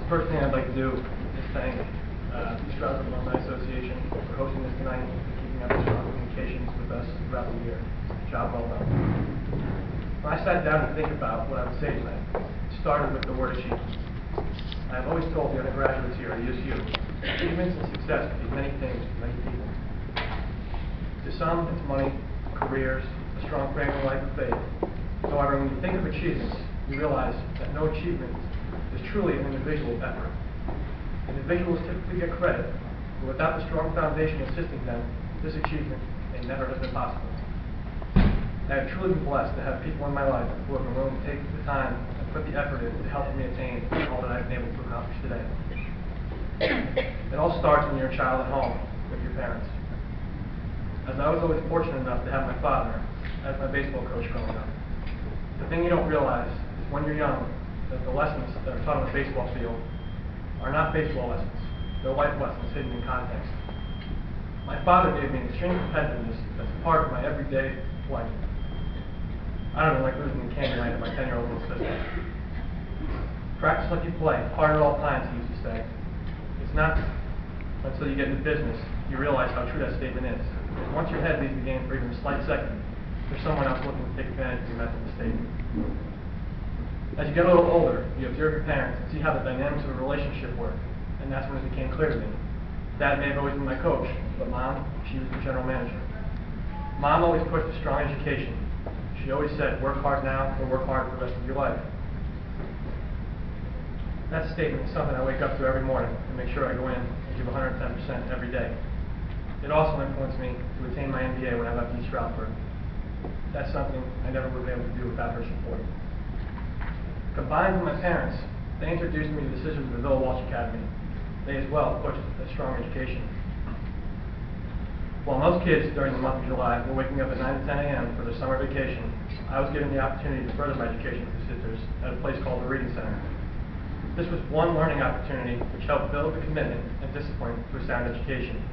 first thing I'd like to do is thank the Stroudsburg Alumni Association for hosting this tonight and keeping up strong communications with us throughout the year. Job well done. When I sat down to think about what I would say tonight, it started with the word achievement. I've always told the undergraduates here at ESU, achievements and success can be many things to many people. To some, it's money, careers, a strong family life and faith. However, when you think of achievements, you realize that no achievement is truly an individual effort. Individuals typically get credit, but without the strong foundation assisting them, this achievement may never have been possible. I have truly been blessed to have people in my life who have been willing to take the time and put the effort in to help me attain all that I've been able to accomplish today. It all starts when you're a child at home with your parents. As I was always fortunate enough to have my father as my baseball coach growing up, the thing you don't realize is when you're young that the lessons that are taught on the baseball field are not baseball lessons. They're life lessons hidden in context. My father gave me an extreme competitiveness that's part of my everyday life. I don't know, like losing the candy line to my 10-year-old little sister. Practice like you play, hard at all times, he used to say. It's not until you get into business you realize how true that statement is. Because once your head leaves the game for even a slight second, there's someone else looking to take advantage of your mental mistake. As you get a little older, you observe your parents and see how the dynamics of a relationship work, and that's when it became clear to me. Dad may have always been my coach, but Mom, she was the general manager. Mom always pushed a strong education. She always said, work hard now or work hard for the rest of your life. That statement is something I wake up to every morning and make sure I go in and give 110% every day. It also influenced me to attain my MBA when I left East Stroudsburg. That's something I never would have been able to do without her support. Combined with my parents, they introduced me to the Sisters of the Villa Walsh Academy. They as well pushed a strong education. While most kids during the month of July were waking up at 9 to 10 a.m. for their summer vacation, I was given the opportunity to further my education with the Sisters at a place called the Reading Center. This was one learning opportunity which helped build the commitment and discipline to a sound education.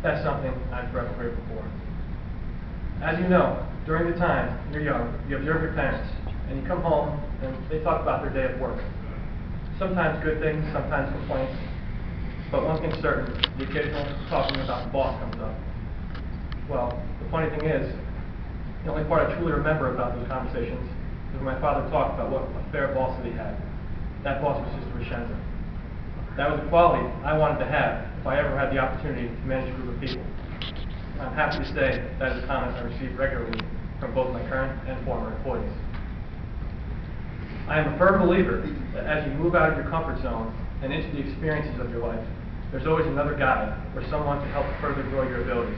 That's something I'm forever grateful for. As you know, during the time you're young, you observe your parents, and you come home and they talk about their day at work. Sometimes good things, sometimes complaints, but one thing's certain, the occasional talking about the boss comes up. Well, the funny thing is, the only part I truly remember about those conversations is when my father talked about what a fair boss that he had. That boss was Sister Reshenza. That was a quality I wanted to have if I ever had the opportunity to manage a group of people. I'm happy to say that is a comment I receive regularly from both my current and former employees. I am a firm believer that as you move out of your comfort zone and into the experiences of your life, there's always another guide or someone to help further grow your abilities.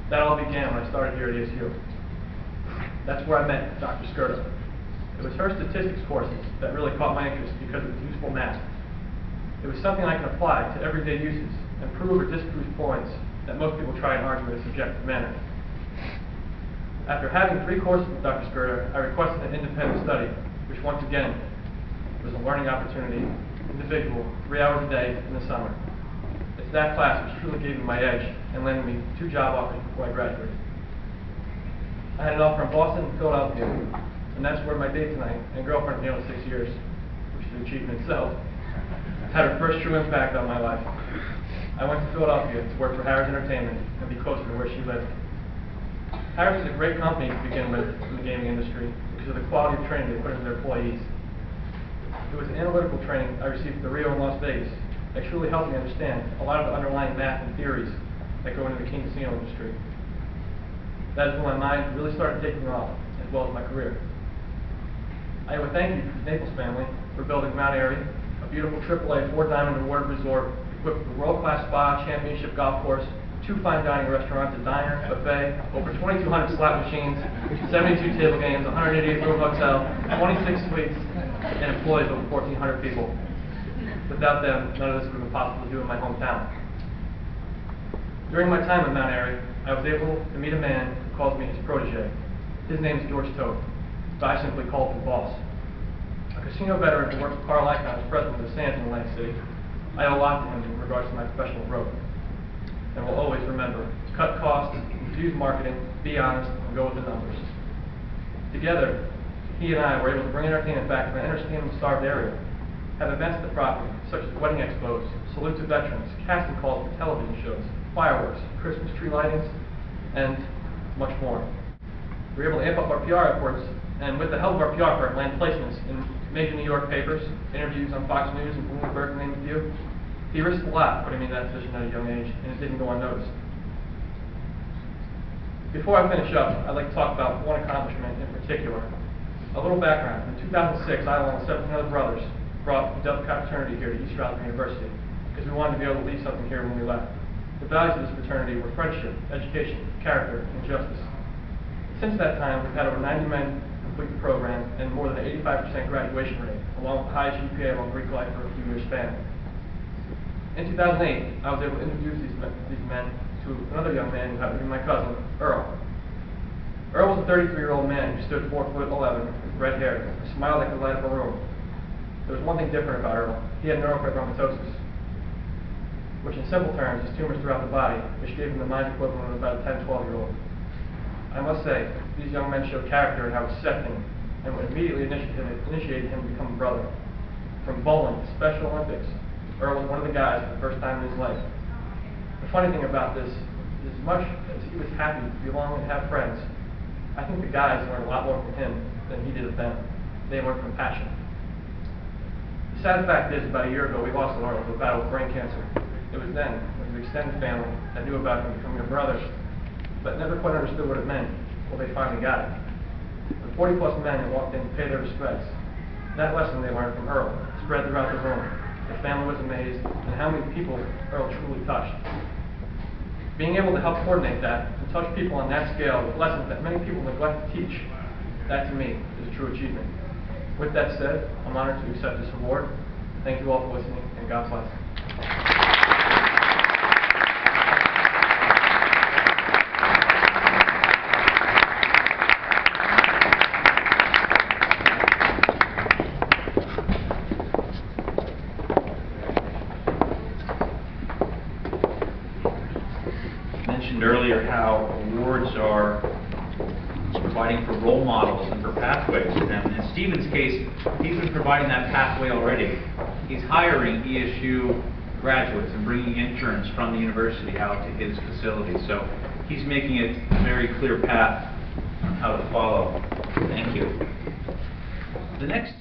That all began when I started here at ESU. That's where I met Dr. Skirta. It was her statistics courses that really caught my interest because of its useful math. It was something I could apply to everyday uses and prove or disprove points that most people try and argue in a subjective manner. After having 3 courses with Dr. Skirta, I requested an independent study, which once again was a learning opportunity, individual, 3 hours a day in the summer. It's that class which truly gave me my edge and landed me 2 job offers before I graduated. I had an offer in Boston and Philadelphia, and that's where my date tonight and girlfriend of nearly 6 years, which is an achievement itself, had her first true impact on my life. I went to Philadelphia to work for Harris Entertainment and be closer to where she lived. Harris is a great company to begin with in the gaming industry because of the quality of training they put into their employees. It was analytical training I received at the Rio in Las Vegas that truly helped me understand a lot of the underlying math and theories that go into the casino industry. That is when my mind really started taking off, as well as my career. I owe a thank you to the Naples family for building Mount Airy, a beautiful AAA 4-diamond award resort equipped with a world-class spa, championship golf course, 2 fine dining restaurants, a diner, buffet, over 2,200 slot machines, 72 table games, 188 room hotel, 26 suites, and employees over 1,400 people. Without them, none of this would have been possible to do in my hometown. During my time at Mount Airy, I was able to meet a man who calls me his protege. His name is George Toth, but I simply called him Boss. A casino veteran who worked with Carl Icahn as president of the Sands in Atlantic City, I owe a lot to him in regards to my professional growth. And will always remember, cut costs, use marketing, be honest, and go with the numbers. Together, he and I were able to bring entertainment back to an entertainment-starved area have events at the property, such as wedding expos, salute to veterans, casting calls for television shows, fireworks, Christmas tree lightings, and much more. We were able to amp up our PR efforts, and with the help of our PR firm, land placements in major New York papers, interviews on Fox News and Bloomberg, to name a few. He risked a lot putting me in that position at a young age, and it didn't go unnoticed. Before I finish up, I'd like to talk about one accomplishment in particular. A little background. In 2006, I, along with 17 other brothers, brought the Delta Chi fraternity here to ESU Alumni University because we wanted to be able to leave something here when we left. The values of this fraternity were friendship, education, character, and justice. Since that time, we've had over 90 men complete the program and more than an 85% graduation rate, along with the highest GPA among Greek life for a few years span. In 2008, I was able to introduce these men to another young man who happened to be my cousin, Earl. Earl was a 33-year-old man who stood 4'11", with red hair, and smiled that could light up a room. There was one thing different about Earl. He had neurofibromatosis, which in simple terms is tumors throughout the body, which gave him the mind equivalent of about a 10, 12-year-old. I must say, these young men showed character in how accepting and what immediately initiated him to become a brother. From bowling to Special Olympics, Earl was one of the guys for the first time in his life. The funny thing about this is, as much as he was happy to belong and have friends, I think the guys learned a lot more from him than he did of them. They learned from passion. The sad fact is, about a year ago, we lost Earl to a battle with brain cancer. It was then, with his extended family, that knew about him becoming a brother, but never quite understood what it meant until they finally got it. The 40-plus men that walked in to pay their respects, that lesson they learned from Earl spread throughout the room. The family was amazed at how many people Earl truly touched. Being able to help coordinate that and touch people on that scale with lessons that many people neglect to teach, that to me is a true achievement. With that said, I'm honored to accept this award. Thank you all for listening, and God bless. Mentioned earlier how awards are providing for role models and for pathways. And in Stephen's case, he's been providing that pathway already. He's hiring ESU graduates and bringing interns from the university out to his facility. So he's making it a very clear path on how to follow. Thank you. The next